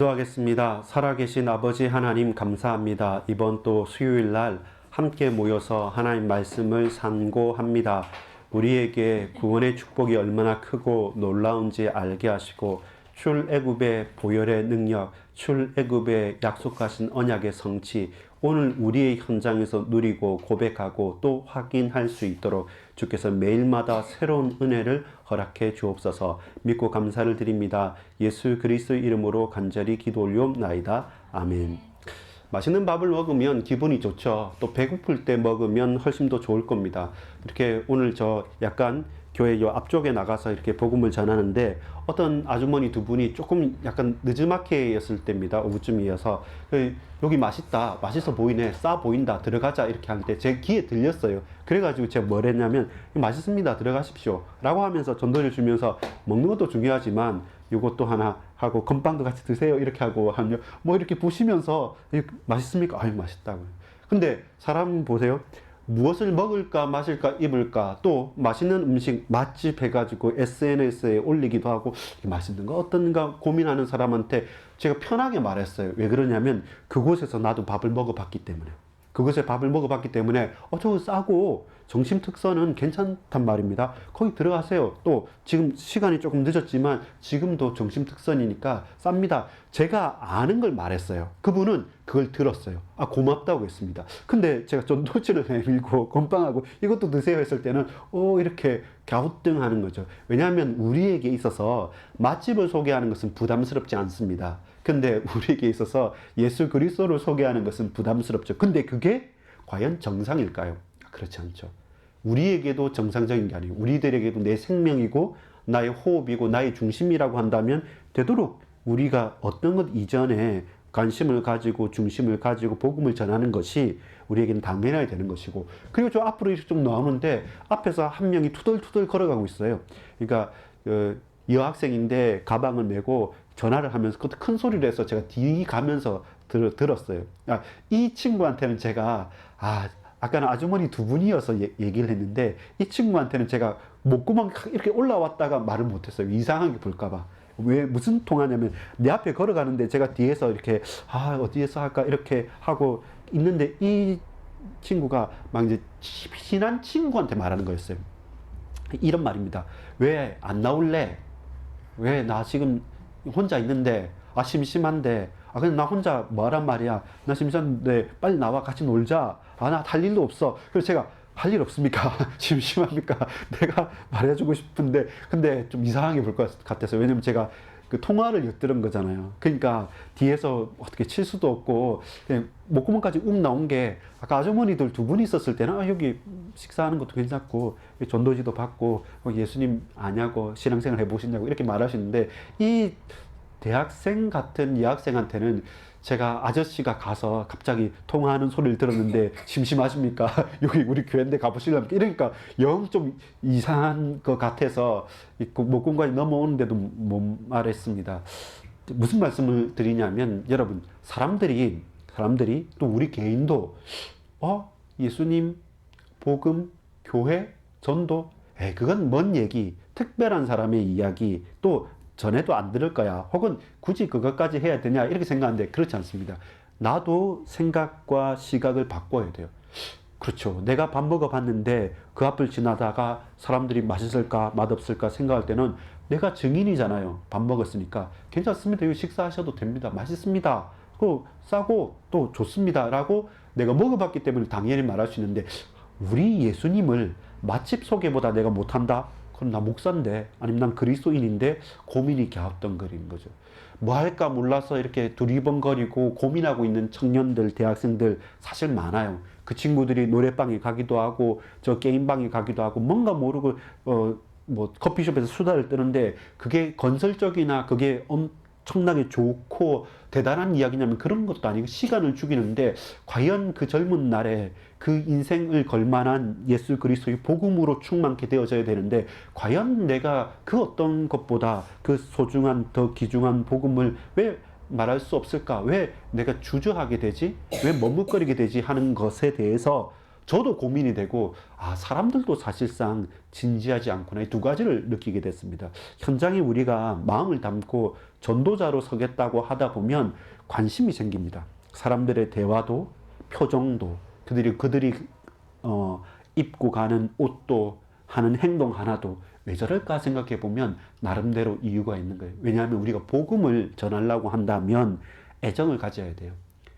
기도하겠습니다. 살아계신 아버지 하나님 감사합니다. 이번 또 수요일 날 함께 모여서 하나님 말씀을 상고합니다. 우리에게 구원의 축복이 얼마나 크고 놀라운지 알게 하시고 출애굽의 보혈의 능력, 출애굽의 약속하신 언약의 성취, 오늘 우리의 현장에서 누리고 고백하고 또 확인할 수 있도록 주께서 매일마다 새로운 은혜를 허락해 주옵소서. 믿고 감사를 드립니다. 예수 그리스도 이름으로 간절히 기도 올리옵나이다. 아멘. 맛있는 밥을 먹으면 기분이 좋죠. 또 배고플 때 먹으면 훨씬 더 좋을 겁니다. 이렇게 오늘 저 약간 교회 요 앞쪽에 나가서 이렇게 복음을 전하는데 어떤 아주머니 두 분이 조금 약간 늦지막히였을 때입니다. 오후쯤이어서 여기 맛있다, 맛있어 보이네, 싸 보인다, 들어가자 이렇게 하는데 제 귀에 들렸어요. 그래가지고 제가 뭘 했냐면 맛있습니다, 들어가십시오 라고 하면서 전도를 주면서 먹는 것도 중요하지만 요것도 하나 하고 건빵도 같이 드세요 이렇게 하고 하면 뭐 이렇게 보시면서 맛있습니까? 아유 맛있다고요. 근데 사람 보세요. 무엇을 먹을까 마실까 입을까 또 맛있는 음식 맛집 해가지고 SNS에 올리기도 하고 맛있는 거 어떤가 고민하는 사람한테 제가 편하게 말했어요. 왜 그러냐면 그곳에서 나도 밥을 먹어봤기 때문에. 그곳에 밥을 먹어봤기 때문에 저거 싸고 점심 특선은 괜찮단 말입니다. 거기 들어가세요. 또 지금 시간이 조금 늦었지만 지금도 점심 특선이니까 쌉니다. 제가 아는 걸 말했어요. 그분은 그걸 들었어요. 고맙다고 했습니다. 근데 제가 전도지를 내밀고 건빵하고 이것도 드세요 했을 때는 이렇게 갸우뚱하는 거죠. 왜냐하면 우리에게 있어서 맛집을 소개하는 것은 부담스럽지 않습니다. 근데 우리에게 있어서 예수 그리스도를 소개하는 것은 부담스럽죠. 근데 그게 과연 정상일까요? 그렇지 않죠. 우리에게도 정상적인 게 아니에요. 우리들에게도 내 생명이고 나의 호흡이고 나의 중심이라고 한다면 되도록 우리가 어떤 것 이전에 관심을 가지고 중심을 가지고 복음을 전하는 것이 우리에게는 당연해야 되는 것이고, 그리고 저 앞으로 이렇게 좀 나오는데 앞에서 한 명이 투덜투덜 걸어가고 있어요. 그러니까 여학생인데 가방을 메고 전화를 하면서 그것도 큰 소리를 해서 제가 뒤 가면서 들었어요. 이 친구한테는 제가 아까는 아주머니 두 분이어서 얘기를 했는데 이 친구한테는 제가 목구멍 이렇게 올라왔다가 말을 못했어요. 이상하게 볼까봐. 왜 무슨 통화냐면 내 앞에 걸어가는데 제가 뒤에서 이렇게 어디에서 할까 이렇게 하고 있는데 이 친구가 막 이제 친한 친구한테 말하는 거였어요. 이런 말입니다. 왜 안 나올래? 왜 나 지금 혼자 있는데 심심한데 그냥 나 혼자 뭐란 말이야. 나 심심한데 빨리 나와 같이 놀자. 나 할 일도 없어. 그래서 제가 할 일 없습니까? 심심합니까? 내가 말해주고 싶은데 근데 좀 이상하게 볼 것 같아서. 왜냐면 제가 그 통화를 엿들은 거잖아요. 그러니까 뒤에서 어떻게 칠 수도 없고 그냥 목구멍까지 욱 나온 게 아까 아주머니들 두 분이 있었을 때는 여기 식사하는 것도 괜찮고 전도지도 받고 예수님 아냐고 신앙생활 해보시냐고 이렇게 말하시는데 이 대학생 같은 여학생한테는 제가 아저씨가 가서 갑자기 통화하는 소리를 들었는데 심심하십니까? 여기 우리 교회인데 가보실랍니까? 이러니까 영 좀 이상한 것 같아서 목공까지 넘어오는데도 못 말했습니다. 무슨 말씀을 드리냐면 여러분 사람들이 또 우리 개인도 예수님 복음 교회 전도 그건 먼 얘기 특별한 사람의 이야기 또 전에도 안 들을 거야. 혹은 굳이 그것까지 해야 되냐 이렇게 생각하는데 그렇지 않습니다. 나도 생각과 시각을 바꿔야 돼요. 그렇죠. 내가 밥 먹어봤는데 그 앞을 지나다가 사람들이 맛있을까 맛없을까 생각할 때는 내가 증인이잖아요. 밥 먹었으니까 괜찮습니다. 이거 식사하셔도 됩니다. 맛있습니다. 싸고 또 좋습니다. 라고 내가 먹어봤기 때문에 당연히 말할 수 있는데 우리 예수님을 맛집 소개보다 내가 못한다? 그럼 나 목사인데 아니면 난 그리스도인인데 고민이 갸우뚱거리는 거죠. 뭐 할까 몰라서 이렇게 두리번거리고 고민하고 있는 청년들, 대학생들 사실 많아요. 그 친구들이 노래방에 가기도 하고 저 게임방에 가기도 하고 뭔가 모르고 뭐 커피숍에서 수다를 떠는데 그게 건설적이나 그게 엄청나게 좋고 대단한 이야기냐면 그런 것도 아니고 시간을 죽이는데 과연 그 젊은 날에 그 인생을 걸만한 예수 그리스도의 복음으로 충만케 되어져야 되는데 과연 내가 그 어떤 것보다 그 소중한 더 귀중한 복음을 왜 말할 수 없을까? 왜 내가 주저하게 되지? 왜 머뭇거리게 되지? 하는 것에 대해서 저도 고민이 되고, 사람들도 사실상 진지하지 않구나. 이 두 가지를 느끼게 됐습니다. 현장에 우리가 마음을 담고 전도자로 서겠다고 하다 보면 관심이 생깁니다. 사람들의 대화도, 표정도, 그들이 입고 가는 옷도, 하는 행동 하나도 왜 저럴까 생각해 보면 나름대로 이유가 있는 거예요. 왜냐하면 우리가 복음을 전하려고 한다면 애정을 가져야 돼요.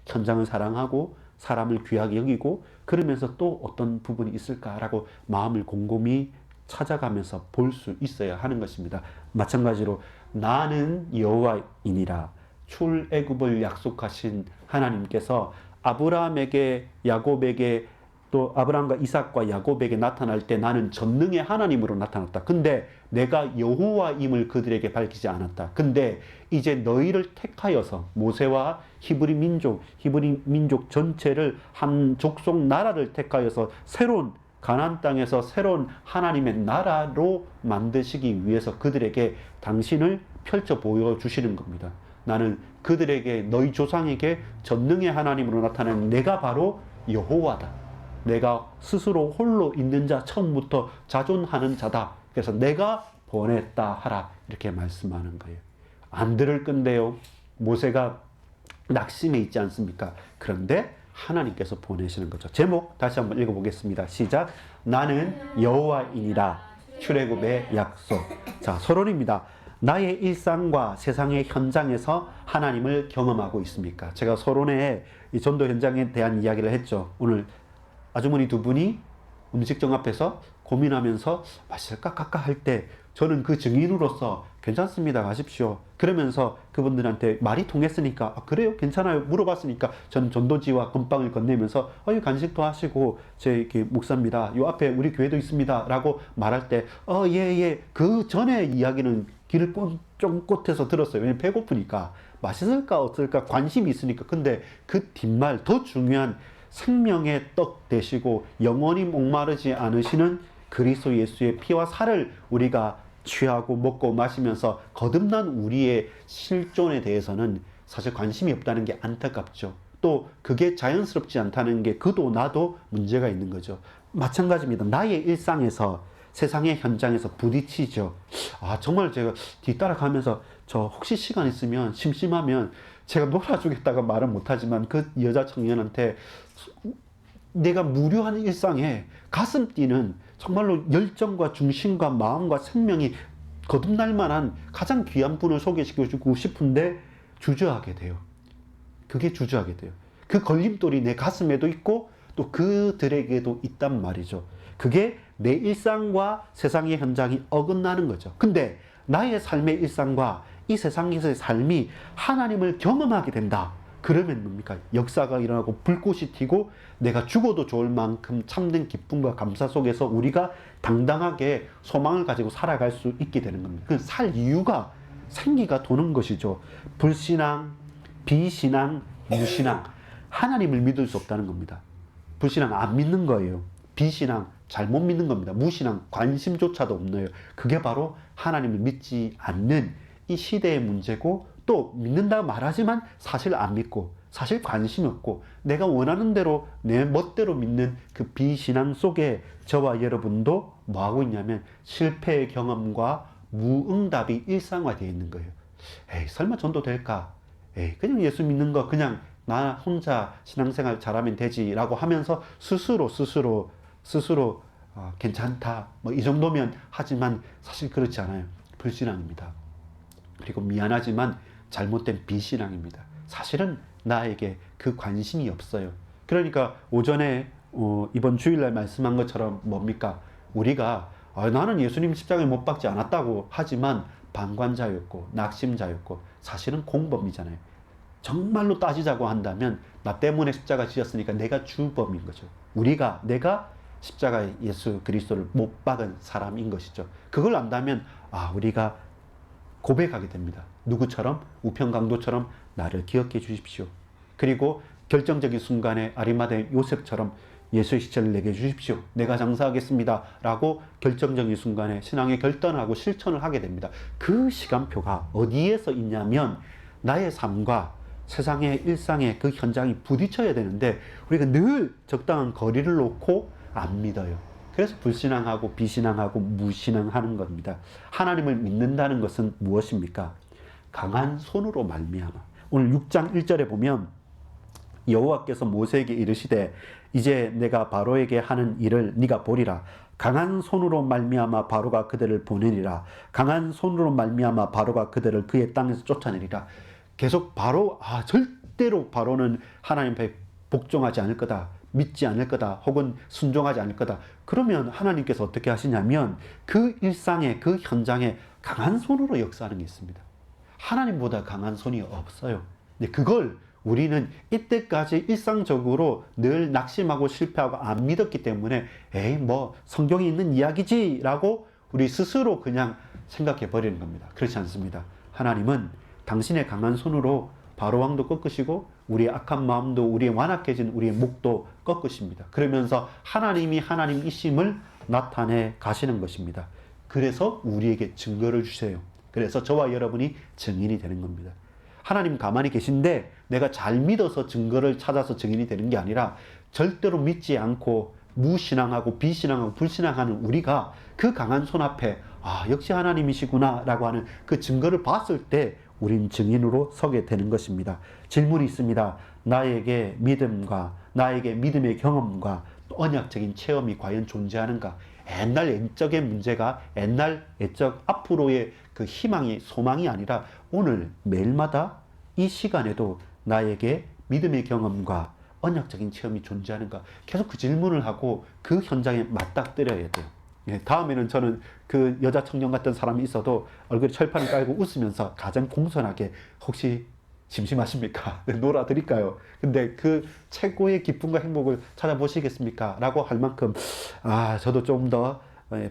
현장을 사랑하고 사람을 귀하게 여기고, 그러면서 또 어떤 부분이 있을까라고 마음을 곰곰이 찾아가면서 볼 수 있어야 하는 것입니다. 마찬가지로 나는 여호와이니라, 출애굽을 약속하신 하나님께서 아브라함에게, 야곱에게, 또 아브라함과 이삭과 야곱에게 나타날 때 나는 전능의 하나님으로 나타났다. 근데 내가 여호와임을 그들에게 밝히지 않았다. 근데 이제 너희를 택하여서 모세와 히브리 민족 전체를 한 족속 나라를 택하여서 새로운 가나안 땅에서 새로운 하나님의 나라로 만드시기 위해서 그들에게 당신을 펼쳐 보여주시는 겁니다. 나는 그들에게, 너희 조상에게 전능의 하나님으로 나타나는 내가 바로 여호와다. 내가 스스로 홀로 있는 자, 처음부터 자존하는 자다. 그래서 내가 보냈다 하라, 이렇게 말씀하는 거예요. 안 들을 건데요. 모세가 낙심해 있지 않습니까? 그런데 하나님께서 보내시는 거죠. 제목 다시 한번 읽어보겠습니다. 시작. 나는 여호와이니라, 출애굽의 약속. 자, 서론입니다. 나의 일상과 세상의 현장에서 하나님을 경험하고 있습니까? 제가 서론에 이 전도 현장에 대한 이야기를 했죠. 오늘 아주머니 두 분이 음식점 앞에서 고민하면서 맛있을까 갈까 할 때 저는 그 증인으로서 괜찮습니다, 가십시오. 그러면서 그분들한테 말이 통했으니까 그래요, 괜찮아요 물어봤으니까 저는 전도지와 건빵을 건네면서 간식도 하시고, 제 이렇게 목사입니다, 요 앞에 우리 교회도 있습니다 라고 말할 때 예. 그 전에 이야기는 귀를 쫑긋해서 들었어요. 왜냐면 배고프니까, 맛있을까 어떨까 관심이 있으니까. 근데 그 뒷말, 더 중요한 생명의 떡 되시고 영원히 목마르지 않으시는 그리스도 예수의 피와 살을 우리가 취하고 먹고 마시면서 거듭난 우리의 실존에 대해서는 사실 관심이 없다는 게 안타깝죠. 또 그게 자연스럽지 않다는 게 그도 나도 문제가 있는 거죠. 마찬가지입니다. 나의 일상에서, 세상의 현장에서 부딪히죠. 정말 제가 뒤따라가면서 저 혹시 시간 있으면, 심심하면 제가 놀아주겠다가 말은 못하지만 그 여자 청년한테 내가 무료한 일상에 가슴 뛰는 정말로 열정과 중심과 마음과 생명이 거듭날 만한 가장 귀한 분을 소개시켜주고 싶은데 주저하게 돼요. 그게 주저하게 돼요. 그 걸림돌이 내 가슴에도 있고 또 그들에게도 있단 말이죠. 그게 내 일상과 세상의 현장이 어긋나는 거죠. 근데 나의 삶의 일상과 이 세상에서의 삶이 하나님을 경험하게 된다. 그러면 뭡니까? 역사가 일어나고 불꽃이 튀고 내가 죽어도 좋을 만큼 참된 기쁨과 감사 속에서 우리가 당당하게 소망을 가지고 살아갈 수 있게 되는 겁니다. 그 살 이유가, 생기가 도는 것이죠. 불신앙, 비신앙, 무신앙. 하나님을 믿을 수 없다는 겁니다. 불신앙, 안 믿는 거예요. 비신앙, 잘못 믿는 겁니다. 무신앙, 관심조차도 없네요. 그게 바로 하나님을 믿지 않는 이 시대의 문제고, 또 믿는다 말하지만 사실 안 믿고 사실 관심이 없고 내가 원하는 대로 내 멋대로 믿는 그 비신앙 속에 저와 여러분도 뭐하고 있냐면 실패의 경험과 무응답이 일상화되어 있는 거예요. 설마 전도 될까? 그냥 예수 믿는 거 그냥 나 혼자 신앙생활 잘하면 되지 라고 하면서 스스로 괜찮다 뭐 이 정도면 하지만 사실 그렇지 않아요. 불신앙입니다. 그리고 미안하지만 잘못된 비신앙입니다. 사실은 나에게 그 관심이 없어요. 그러니까 오전에 이번 주일날 말씀한 것처럼 뭡니까? 우리가 나는 예수님 십자가에 못 박지 않았다고 하지만 방관자였고 낙심자였고 사실은 공범이잖아요. 정말로 따지자고 한다면 나 때문에 십자가 지었으니까 내가 주범인 거죠. 내가 십자가에 예수 그리스도를 못 박은 사람인 것이죠. 그걸 안다면 우리가 고백하게 됩니다. 누구처럼? 우편강도처럼 나를 기억해 주십시오. 그리고 결정적인 순간에 아리마다의 요셉처럼 예수의 시체를 내게 주십시오. 내가 장사하겠습니다. 라고 결정적인 순간에 신앙의 결단을 하고 실천을 하게 됩니다. 그 시간표가 어디에서 있냐면 나의 삶과 세상의 일상의 그 현장이 부딪혀야 되는데 우리가 늘 적당한 거리를 놓고 안 믿어요. 그래서 불신앙하고 비신앙하고 무신앙하는 겁니다. 하나님을 믿는다는 것은 무엇입니까? 강한 손으로 말미암아. 오늘 6장 1절에 보면 여호와께서 모세에게 이르시되 이제 내가 바로에게 하는 일을 네가 보리라. 강한 손으로 말미암아 바로가 그들을 보내리라. 강한 손으로 말미암아 바로가 그들을 그의 땅에서 쫓아내리라. 계속 바로 절대로 바로는 하나님 앞에 복종하지 않을 거다. 믿지 않을 거다. 혹은 순종하지 않을 거다. 그러면 하나님께서 어떻게 하시냐면 그 일상에 그 현장에 강한 손으로 역사하는 게 있습니다. 하나님보다 강한 손이 없어요. 근데 그걸 우리는 이때까지 일상적으로 늘 낙심하고 실패하고 안 믿었기 때문에 에이 뭐 성경에 있는 이야기지 라고 우리 스스로 그냥 생각해 버리는 겁니다. 그렇지 않습니다. 하나님은 당신의 강한 손으로 바로왕도 꺾으시고 우리의 악한 마음도 우리의 완악해진 우리의 목도 꺾으십니다. 그러면서 하나님이 하나님이심을 나타내 가시는 것입니다. 그래서 우리에게 증거를 주세요. 그래서 저와 여러분이 증인이 되는 겁니다. 하나님 가만히 계신데 내가 잘 믿어서 증거를 찾아서 증인이 되는 게 아니라 절대로 믿지 않고 무신앙하고 비신앙하고 불신앙하는 우리가 그 강한 손 앞에 역시 하나님이시구나 라고 하는 그 증거를 봤을 때 우린 증인으로 서게 되는 것입니다. 질문이 있습니다. 나에게 믿음과 나에게 믿음의 경험과 언약적인 체험이 과연 존재하는가? 옛날 옛적의 문제가 옛날 옛적 앞으로의 그 희망이 소망이 아니라 오늘 매일마다 이 시간에도 나에게 믿음의 경험과 언약적인 체험이 존재하는가? 계속 그 질문을 하고 그 현장에 맞닥뜨려야 돼요. 다음에는 저는 그 여자 청년 같은 사람이 있어도 얼굴에 철판을 깔고 웃으면서 가장 공손하게 혹시 심심하십니까? 놀아드릴까요? 근데 그 최고의 기쁨과 행복을 찾아보시겠습니까? 라고 할 만큼 저도 좀 더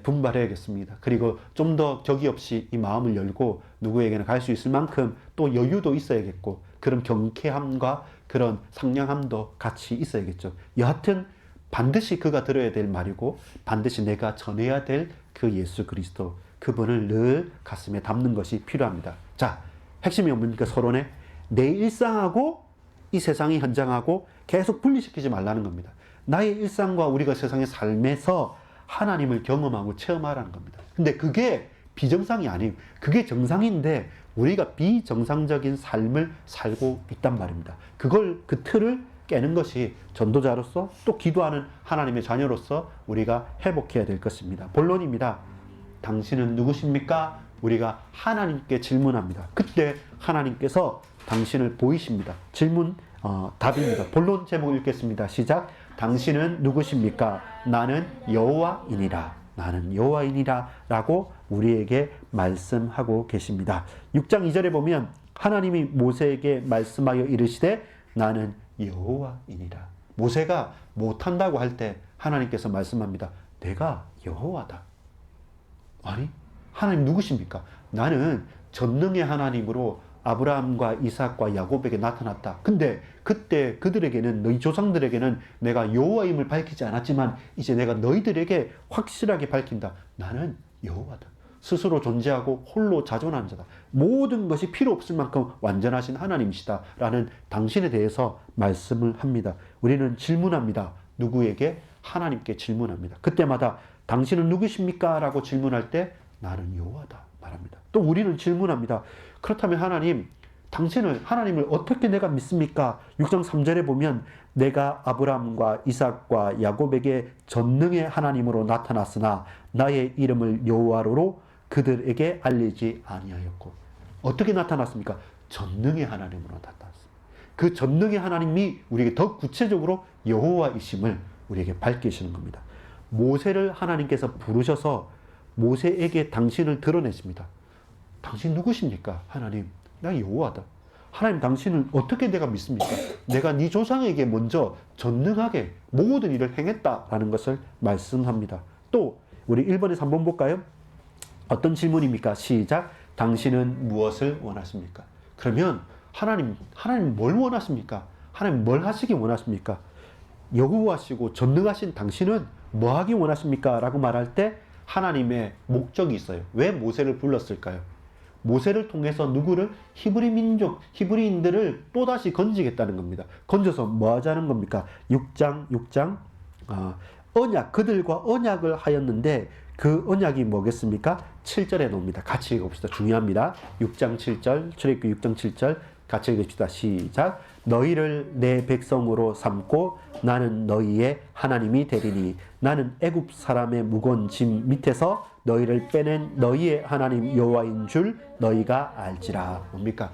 분발해야겠습니다. 그리고 좀 더 격이 없이 이 마음을 열고 누구에게나 갈 수 있을 만큼 또 여유도 있어야겠고 그런 경쾌함과 그런 상냥함도 같이 있어야겠죠. 여하튼 반드시 그가 들어야 될 말이고 반드시 내가 전해야 될 그 예수 그리스도 그분을 늘 가슴에 담는 것이 필요합니다. 자, 핵심이 뭡니까? 서론에 내 일상하고 이 세상의 현장하고 계속 분리시키지 말라는 겁니다. 나의 일상과 우리가 세상의 삶에서 하나님을 경험하고 체험하라는 겁니다. 근데 그게 비정상이 아니에요. 그게 정상인데 우리가 비정상적인 삶을 살고 있단 말입니다. 그 틀을 깨는 것이 전도자로서 또 기도하는 하나님의 자녀로서 우리가 회복해야 될 것입니다. 본론입니다. 당신은 누구십니까? 우리가 하나님께 질문합니다. 그때 하나님께서 당신을 보이십니다. 질문 답입니다. 본론 제목 읽겠습니다. 시작. 당신은 누구십니까? 나는 여호와이니라. 나는 여호와이니라 라고 우리에게 말씀하고 계십니다. 6장 2절에 보면 하나님이 모세에게 말씀하여 이르시되 나는 여호와이니라. 모세가 못한다고 할 때 하나님께서 말씀합니다. 내가 여호와다. 아니 하나님 누구십니까? 나는 전능의 하나님으로 아브라함과 이삭과 야곱에게 나타났다. 근데 그때 그들에게는 너희 조상들에게는 내가 여호와임을 밝히지 않았지만 이제 내가 너희들에게 확실하게 밝힌다. 나는 여호와다. 스스로 존재하고 홀로 자존하는 자다. 모든 것이 필요 없을 만큼 완전하신 하나님이시다. 라는 당신에 대해서 말씀을 합니다. 우리는 질문합니다. 누구에게? 하나님께 질문합니다. 그때마다 당신은 누구십니까? 라고 질문할 때 나는 여호와다 말합니다. 또 우리는 질문합니다. 그렇다면 하나님을 어떻게 내가 믿습니까? 6장 3절에 보면 내가 아브라함과 이삭과 야곱에게 전능의 하나님으로 나타났으나 나의 이름을 여호와로 그들에게 알리지 아니하였고. 어떻게 나타났습니까? 전능의 하나님으로 나타났습니다. 그 전능의 하나님이 우리에게 더 구체적으로 여호와이심을 우리에게 밝히시는 겁니다. 모세를 하나님께서 부르셔서 모세에게 당신을 드러내십니다. 당신 누구십니까? 하나님, 나 여호와다. 하나님, 당신을 어떻게 내가 믿습니까? 내가 네 조상에게 먼저 전능하게 모든 일을 행했다라는 것을 말씀합니다. 또 우리 1번에서 한번 볼까요? 어떤 질문입니까? 시작. 당신은 무엇을 원하십니까? 그러면 하나님 뭘 원하십니까? 하나님 뭘 하시기 원하십니까? 여호와시고 전능하신 당신은 뭐 하기 원하십니까? 라고 말할 때 하나님의 목적이 있어요. 왜 모세를 불렀을까요? 모세를 통해서 누구를? 히브리 민족, 히브리인들을 또다시 건지겠다는 겁니다. 건져서 뭐 하자는 겁니까? 6장 언약, 그들과 언약을 하였는데 그 언약이 뭐겠습니까? 7절에 나옵니다. 같이 읽어봅시다. 중요합니다. 6장 7절, 출애굽기 6장 7절 같이 읽읍시다. 시작. 너희를 내 백성으로 삼고 나는 너희의 하나님이 되리니 나는 애굽 사람의 무거운 짐 밑에서 너희를 빼낸 너희의 하나님 여호와인 줄 너희가 알지라. 뭡니까?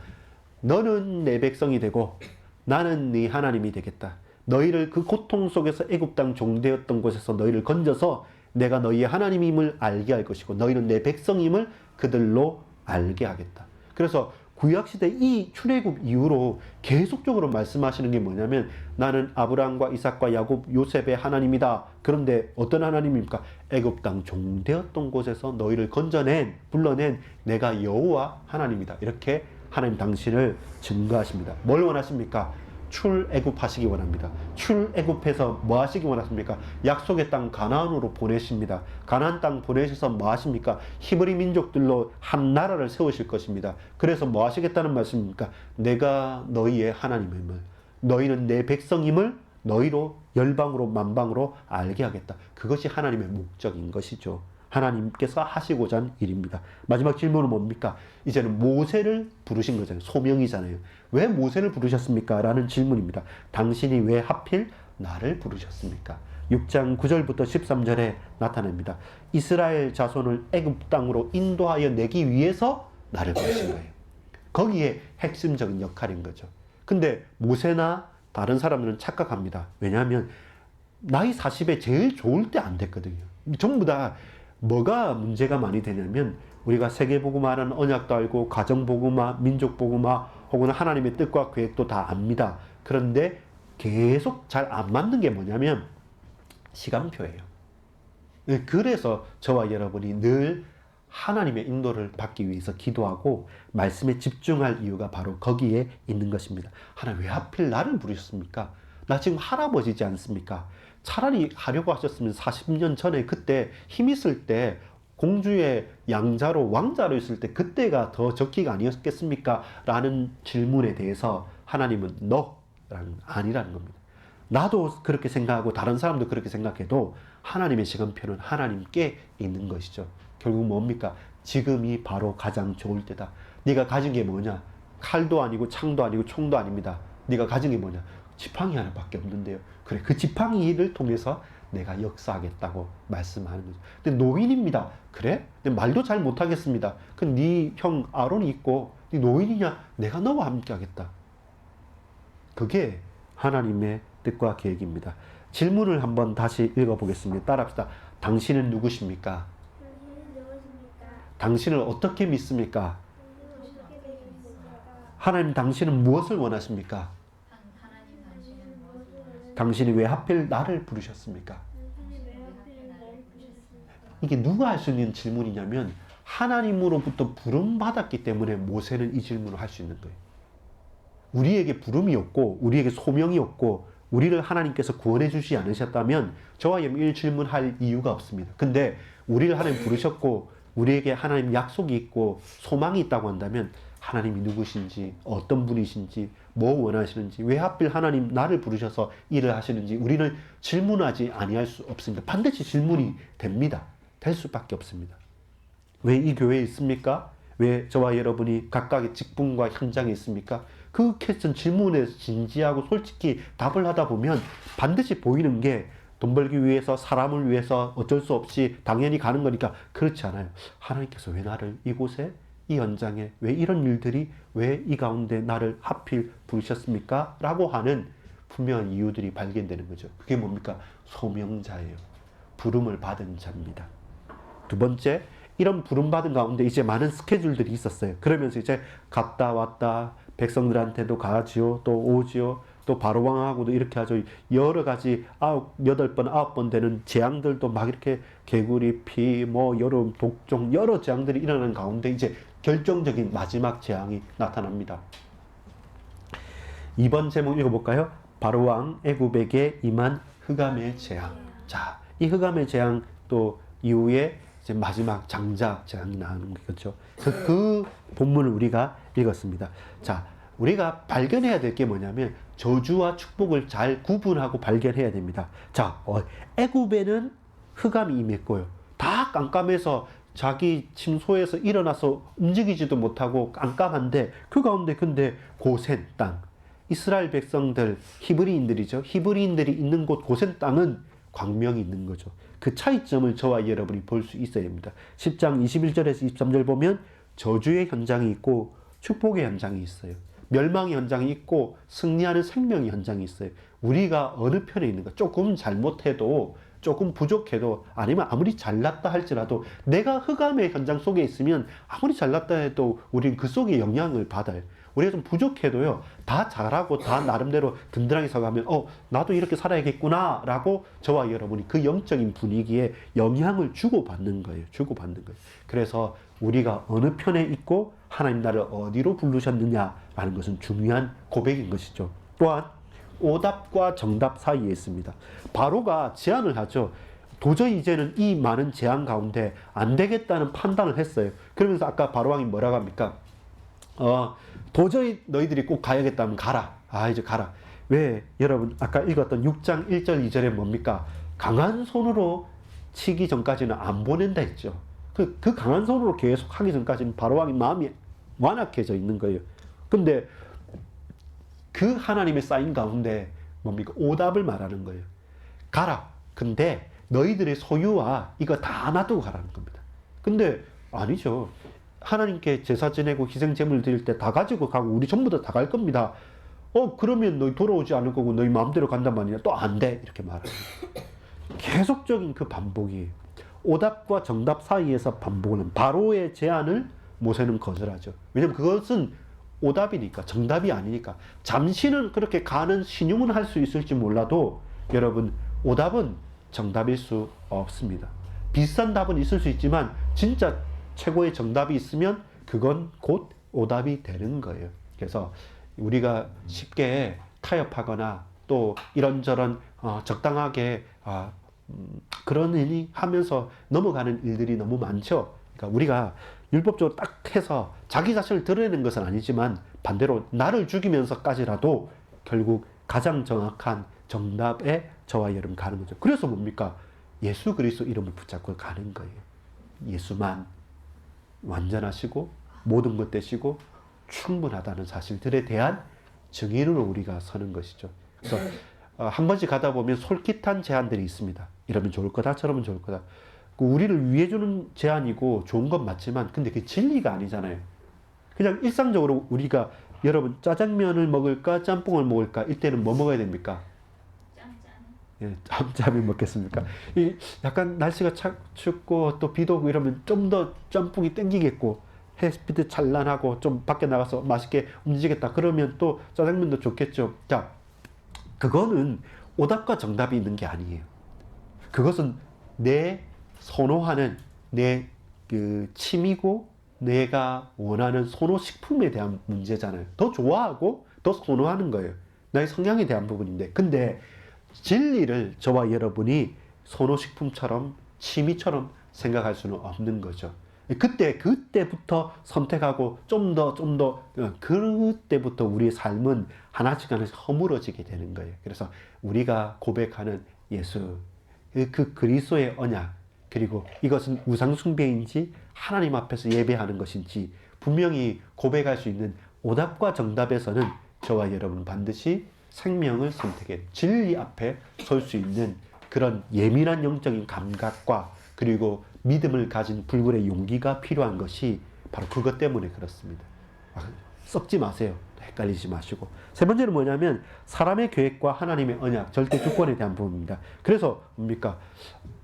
너는 내 백성이 되고 나는 네 하나님이 되겠다. 너희를 그 고통 속에서 애굽 땅 종되었던 곳에서 너희를 건져서 내가 너희의 하나님임을 알게 할 것이고 너희는 내 백성임을 그들로 알게 하겠다. 그래서 구약시대 이 출애굽 이후로 계속적으로 말씀하시는 게 뭐냐면 나는 아브라함과 이삭과 야곱 요셉의 하나님이다. 그런데 어떤 하나님입니까? 애굽 땅 종되었던 곳에서 너희를 불러낸 내가 여호와 하나님이다. 이렇게 하나님 당신을 증거하십니다. 뭘 원하십니까? 출애굽하시기 원합니다. 출애굽해서 뭐 하시기 원하십니까? 약속의 땅 가나안으로 보내십니다. 가나안 땅 보내셔서 뭐 하십니까? 히브리 민족들로 한 나라를 세우실 것입니다. 그래서 뭐 하시겠다는 말씀입니까? 내가 너희의 하나님임을, 너희는 내 백성임을 너희로 열방으로 만방으로 알게 하겠다. 그것이 하나님의 목적인 것이죠. 하나님께서 하시고자 하는 일입니다. 마지막 질문은 뭡니까? 이제는 모세를 부르신 거잖아요. 소명이잖아요. 왜 모세를 부르셨습니까? 라는 질문입니다. 당신이 왜 하필 나를 부르셨습니까? 6장 9절부터 13절에 나타납니다. 이스라엘 자손을 애굽 땅으로 인도하여 내기 위해서 나를 부르신 거예요. 거기에 핵심적인 역할인 거죠. 근데 모세나 다른 사람들은 착각합니다. 왜냐하면 나이 40에 제일 좋을 때 안 됐거든요. 전부 다 뭐가 문제가 많이 되냐면 우리가 세계복음화라는 언약도 알고 가정복음화, 민족복음화 혹은 하나님의 뜻과 계획도 다 압니다. 그런데 계속 잘 안 맞는 게 뭐냐면 시간표예요. 그래서 저와 여러분이 늘 하나님의 인도를 받기 위해서 기도하고 말씀에 집중할 이유가 바로 거기에 있는 것입니다. 하나님 왜 하필 나를 부르셨습니까? 나 지금 할아버지지 않습니까? 차라리 하려고 하셨으면 40년 전에 그때 힘 있을 때 공주의 양자로 왕자로 있을 때 그때가 더 적기가 아니었겠습니까? 라는 질문에 대해서 하나님은 너라는 아니라는 겁니다. 나도 그렇게 생각하고 다른 사람도 그렇게 생각해도 하나님의 시간표는 하나님께 있는 것이죠. 결국 뭡니까? 지금이 바로 가장 좋을 때다. 네가 가진 게 뭐냐? 칼도 아니고 창도 아니고 총도 아닙니다. 네가 가진 게 뭐냐? 지팡이 하나밖에 없는데요. 그래, 그 지팡이를 통해서 내가 역사하겠다고 말씀하는 거죠. 근데 노인입니다. 그래? 근데 말도 잘 못하겠습니다. 그럼 네 형 아론이 있고 네 노인이냐? 내가 너와 함께 하겠다. 그게 하나님의 뜻과 계획입니다. 질문을 한번 다시 읽어보겠습니다. 따라합시다. 당신은 누구십니까? 당신을 어떻게 믿습니까? 하나님 당신은 무엇을 원하십니까? 당신이 왜 하필 나를 부르셨습니까? 이게 누가 할 수 있는 질문이냐면 하나님으로부터 부름받았기 때문에 모세는 이 질문을 할 수 있는 거예요. 우리에게 부름이 없고 우리에게 소명이 없고 우리를 하나님께서 구원해 주시지 않으셨다면 저와 여러분이 질문할 이유가 없습니다. 근데 우리를 하나님 부르셨고 우리에게 하나님 약속이 있고 소망이 있다고 한다면 하나님이 누구신지 어떤 분이신지 뭐 원하시는지 왜 하필 하나님 나를 부르셔서 일을 하시는지 우리는 질문하지 아니할 수 없습니다. 반드시 질문이 됩니다. 될 수밖에 없습니다. 왜 이 교회에 있습니까? 왜 저와 여러분이 각각의 직분과 현장에 있습니까? 그 캐스트 질문에 진지하고 솔직히 답을 하다 보면 반드시 보이는 게 돈 벌기 위해서 사람을 위해서 어쩔 수 없이 당연히 가는 거니까 그렇지 않아요. 하나님께서 왜 나를 이곳에 이 현장에 왜 이런 일들이 왜 이 가운데 나를 하필 부르셨습니까? 라고 하는 분명한 이유들이 발견되는 거죠. 그게 뭡니까? 소명자예요. 부름을 받은 자입니다. 두 번째, 이런 부름받은 가운데 이제 많은 스케줄들이 있었어요. 그러면서 이제 갔다 왔다 백성들한테도 가지요, 또 오지요, 또 바로왕하고도 이렇게 하죠. 여러 가지 8번, 9번 되는 재앙들도 막 이렇게 개구리 피, 여름, 독종, 여러 재앙들이 일어나는 가운데 이제 결정적인 마지막 재앙이 나타납니다. 2번 제목 읽어볼까요? 바로왕 애굽에게 임한 흑암의 재앙. 자, 이 흑암의 재앙 또 이후에 이제 마지막 장자 재앙이 나오는 거죠. 그 본문을 우리가 읽었습니다. 자, 우리가 발견해야 될 게 뭐냐면 저주와 축복을 잘 구분하고 발견해야 됩니다. 자, 애굽에는 흑암이 임했고요. 다 깜깜해서 자기 침소에서 일어나서 움직이지도 못하고 깜깜한데 그 가운데 근데 고센 땅, 이스라엘 백성들, 히브리인들이죠. 히브리인들이 있는 곳 고센 땅은 광명이 있는 거죠. 그 차이점을 저와 여러분이 볼 수 있어야 됩니다. 10장 21절에서 23절 보면 저주의 현장이 있고 축복의 현장이 있어요. 멸망의 현장이 있고 승리하는 생명의 현장이 있어요. 우리가 어느 편에 있는가? 조금 잘못해도, 조금 부족해도, 아니면 아무리 잘났다 할지라도 내가 흑암의 현장 속에 있으면 아무리 잘났다 해도 우리는 그 속에 영향을 받아요. 우리가 좀 부족해도요, 다 잘하고 다 나름대로 든든하게 서가면 나도 이렇게 살아야겠구나 라고 저와 여러분이 그 영적인 분위기에 영향을 주고받는 거예요. 주고받는 거예요. 그래서 우리가 어느 편에 있고 하나님 나를 어디로 부르셨느냐라는 것은 중요한 고백인 것이죠. 또한 오답과 정답 사이에 있습니다. 바로가 제안을 하죠. 도저히 이제는 이 많은 재앙 가운데 안 되겠다는 판단을 했어요. 그러면서 아까 바로왕이 뭐라고 합니까? 도저히 너희들이 꼭 가야겠다면 가라. 이제 가라. 왜? 여러분 아까 읽었던 6장 1절 2절에 뭡니까? 강한 손으로 치기 전까지는 안 보낸다 했죠. 그 강한 손으로 계속 하기 전까지는 바로왕이 마음이 완악해져 있는 거예요. 근데 그 하나님의 사인 가운데 뭡니까? 오답을 말하는 거예요. 가라. 근데 너희들의 소유와 이거 다 놔두고 가라는 겁니다. 근데 아니죠. 하나님께 제사 지내고 희생 제물 드릴 때 다 가지고 가고 우리 전부 다 갈 겁니다. 그러면 너희 돌아오지 않을 거고 너희 마음대로 간단 말이냐. 또 안 돼. 이렇게 말하는 거예요. 계속적인 그 반복이 오답과 정답 사이에서 반복하는 바로의 제안을 모세는 거절하죠. 왜냐하면 그것은 오답이니까, 정답이 아니니까. 잠시는 그렇게 가는 신용은 할 수 있을지 몰라도 여러분 오답은 정답일 수 없습니다. 비슷한 답은 있을 수 있지만 진짜 최고의 정답이 있으면 그건 곧 오답이 되는 거예요. 그래서 우리가 쉽게 타협하거나 또 이런저런 적당하게 그런 일이 하면서 넘어가는 일들이 너무 많죠. 그러니까 우리가 율법적으로 딱 해서 자기 자신을 드러내는 것은 아니지만 반대로 나를 죽이면서까지라도 결국 가장 정확한 정답에 저와 여러분 가는 거죠. 그래서 뭡니까? 예수 그리스도 이름을 붙잡고 가는 거예요. 예수만 완전하시고 모든 것 되시고 충분하다는 사실들에 대한 증인으로 우리가 서는 것이죠. 그래서 한 번씩 가다 보면 솔깃한 제안들이 있습니다. 이러면 좋을 거다, 저러면 좋을 거다. 우리를 위해 주는 제안이고 좋은 건 맞지만 근데 그게 진리가 아니잖아요. 그냥 일상적으로 우리가 여러분 짜장면을 먹을까 짬뽕을 먹을까 이때는 뭐 먹어야 됩니까? 짬짬이 먹겠습니까? 약간 날씨가 춥고 또 비도 오고 이러면 좀 더 짬뽕이 땡기겠고 햇빛이 찬란하고 좀 밖에 나가서 맛있게 움직이겠다 그러면 또 짜장면도 좋겠죠. 자, 그거는 오답과 정답이 있는 게 아니에요. 그것은 내 선호하는 내 그 취미고 내가 원하는 선호식품에 대한 문제잖아요. 더 좋아하고 더 선호하는 거예요. 나의 성향에 대한 부분인데 근데 진리를 저와 여러분이 선호식품처럼 취미처럼 생각할 수는 없는 거죠. 그때부터 선택하고 좀 더 그때부터 우리의 삶은 하나씩 허물어지게 되는 거예요. 그래서 우리가 고백하는 예수, 그 그리스도의 언약, 그리고 이것은 우상 숭배인지 하나님 앞에서 예배하는 것인지 분명히 고백할 수 있는 오답과 정답에서는 저와 여러분은 반드시 생명을 선택해 진리 앞에 설 수 있는 그런 예민한 영적인 감각과 그리고 믿음을 가진 불굴의 용기가 필요한 것이 바로 그것 때문에 그렇습니다. 썩지 마세요. 헷갈리지 마시고. 세 번째는 뭐냐면 사람의 계획과 하나님의 언약, 절대 주권에 대한 부분입니다. 그래서 뭡니까?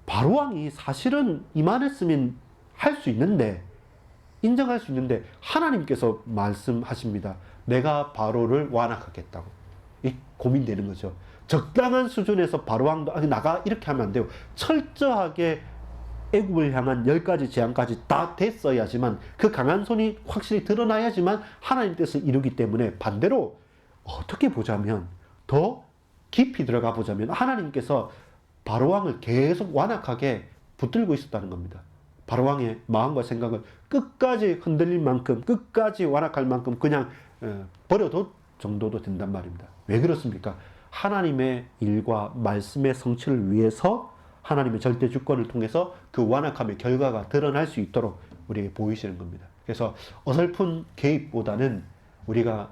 바로왕이 사실은 이만했으면 할 수 있는데 인정할 수 있는데 하나님께서 말씀하십니다. 내가 바로를 완악하겠다고. 고민되는 거죠. 적당한 수준에서 바로왕도 나가 이렇게 하면 안 돼요. 철저하게 애굽을 향한 10가지 재앙까지 다 됐어야지만 그 강한 손이 확실히 드러나야지만 하나님 뜻을 이루기 때문에 반대로 어떻게 보자면 더 깊이 들어가 보자면 하나님께서 바로왕을 계속 완악하게 붙들고 있었다는 겁니다. 바로왕의 마음과 생각을 끝까지 흔들릴 만큼, 끝까지 완악할 만큼 그냥 버려도 정도도 된단 말입니다. 왜 그렇습니까? 하나님의 일과 말씀의 성취를 위해서 하나님의 절대 주권을 통해서 그 완악함의 결과가 드러날 수 있도록 우리에게 보이시는 겁니다. 그래서 어설픈 개입보다는 우리가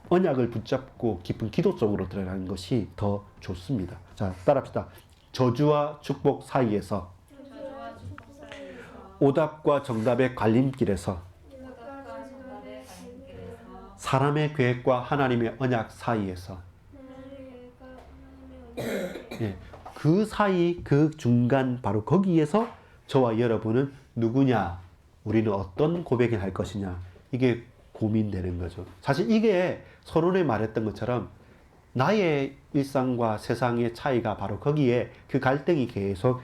언약을 붙잡고 깊은 기도 속으로 들어가는 것이 더 좋습니다. 자, 따라합시다. 저주와 축복 사이에서, 오답과 정답의 갈림길에서, 사람의 계획과 하나님의 언약 사이에서, 예, 그 사이, 그 중간, 바로 거기에서 저와 여러분은 누구냐, 우리는 어떤 고백을 할 것이냐, 이게 고민되는 거죠. 사실 이게 서론에 말했던 것처럼 나의 일상과 세상의 차이가 바로 거기에 그 갈등이 계속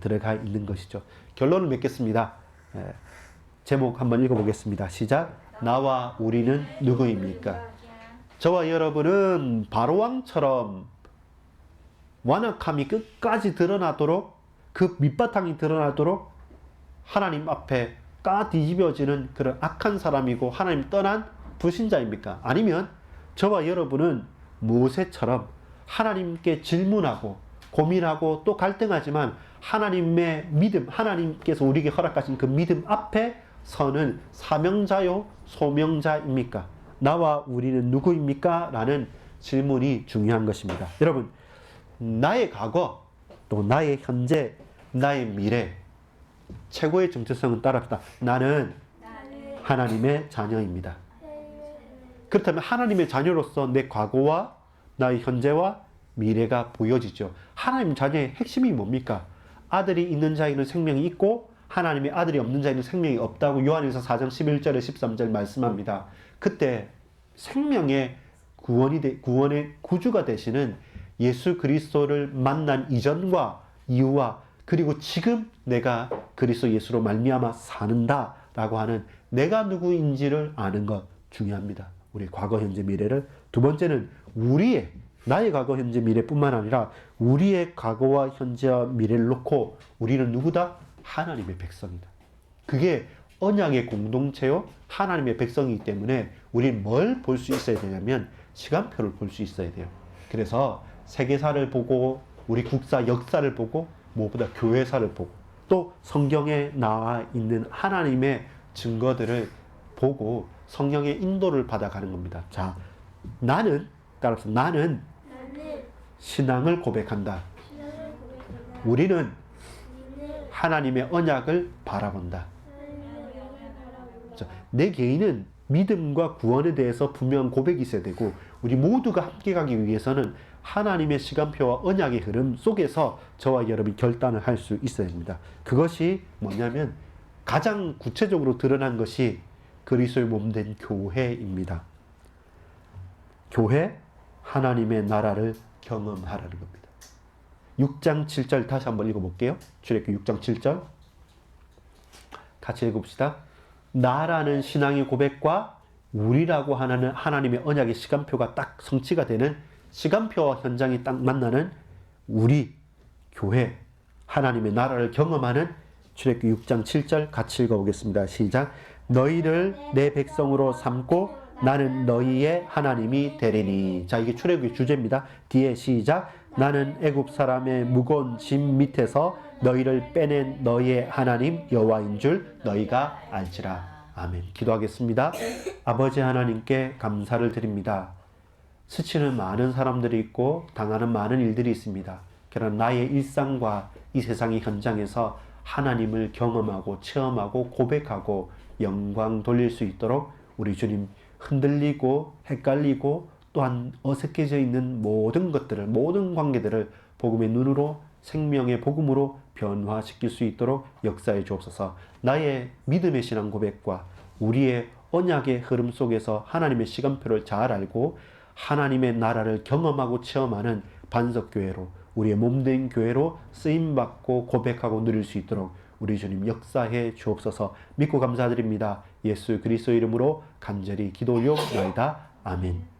들어가 있는 것이죠. 결론을 맺겠습니다. 제목 한번 읽어보겠습니다. 시작. 나와 우리는 누구입니까? 저와 여러분은 바로왕처럼 완악함이 끝까지 드러나도록, 그 밑바탕이 드러나도록 하나님 앞에 까 뒤집어지는 그런 악한 사람이고 하나님 떠난 불신자입니까? 아니면 저와 여러분은 모세처럼 하나님께 질문하고 고민하고 또 갈등하지만 하나님의 믿음, 하나님께서 우리에게 허락하신 그 믿음 앞에 서는 사명자요 소명자입니까? 나와 우리는 누구입니까? 라는 질문이 중요한 것입니다. 여러분, 나의 과거, 또 나의 현재, 나의 미래, 최고의 정체성은 따라합시다. 나는 하나님의 자녀입니다. 그렇다면 하나님의 자녀로서 내 과거와 나의 현재와 미래가 보여지죠. 하나님 자녀의 핵심이 뭡니까? 아들이 있는 자에게는 생명이 있고 하나님의 아들이 없는 자에게는 생명이 없다고 요한일서 4장 11절에 13절 말씀합니다. 그때 생명의 구원의 구주가 되시는 예수 그리스도를 만난 이전과 이후와 그리고 지금 내가 그리스도 예수로 말미암아 사는다라고 하는 내가 누구인지를 아는 것 중요합니다. 우리 과거, 현재, 미래를. 두 번째는 나의 과거, 현재, 미래뿐만 아니라 우리의 과거와 현재와 미래를 놓고 우리는 누구다? 하나님의 백성이다. 그게 언약의 공동체요 하나님의 백성이기 때문에 우리는 뭘 볼 수 있어야 되냐면 시간표를 볼 수 있어야 돼요. 그래서 세계사를 보고 우리 국사 역사를 보고 무엇보다 교회사를 보고 또 성경에 나와 있는 하나님의 증거들을 보고 성령의 인도를 받아가는 겁니다. 자, 따라서 나는 신앙을 고백한다. 우리는 하나님의 언약을 바라본다. 자, 내 개인은 믿음과 구원에 대해서 분명한 고백이 있어야 되고 우리 모두가 함께 가기 위해서는 하나님의 시간표와 언약의 흐름 속에서 저와 여러분이 결단을 할 수 있어야 합니다. 그것이 뭐냐면 가장 구체적으로 드러난 것이 그리스도의 몸된 교회입니다. 교회, 하나님의 나라를 경험하라는 겁니다. 6장 7절 다시 한번 읽어볼게요. 출애굽기 6장 7절 같이 읽읍시다. 나라는 신앙의 고백과 우리라고 하는 하나님의 언약의 시간표가 딱 성취가 되는 시간표와 현장이 딱 만나는 우리 교회, 하나님의 나라를 경험하는 출애굽기 6장 7절 같이 읽어보겠습니다. 시작. 너희를 내 백성으로 삼고 나는 너희의 하나님이 되리니. 자, 이게 출애굽의 주제입니다. 뒤에 시작. 나는 애굽 사람의 무거운 짐 밑에서 너희를 빼낸 너희의 하나님 여호와인 줄 너희가 알지라. 아멘. 기도하겠습니다. 아버지 하나님께 감사를 드립니다. 스치는 많은 사람들이 있고 당하는 많은 일들이 있습니다. 그러나 나의 일상과 이 세상의 현장에서 하나님을 경험하고 체험하고 고백하고 영광 돌릴 수 있도록 우리 주님 흔들리고 헷갈리고 또한 어색해져 있는 모든 것들을, 모든 관계들을 복음의 눈으로 생명의 복음으로 변화시킬 수 있도록 역사해 주옵소서. 나의 믿음의 신앙 고백과 우리의 언약의 흐름 속에서 하나님의 시간표를 잘 알고 하나님의 나라를 경험하고 체험하는 반석교회로, 우리의 몸된 교회로 쓰임받고 고백하고 누릴 수 있도록 우리 주님 역사해 주옵소서. 믿고 감사드립니다. 예수 그리스도 이름으로 간절히 기도 올려옵나이다. 아멘.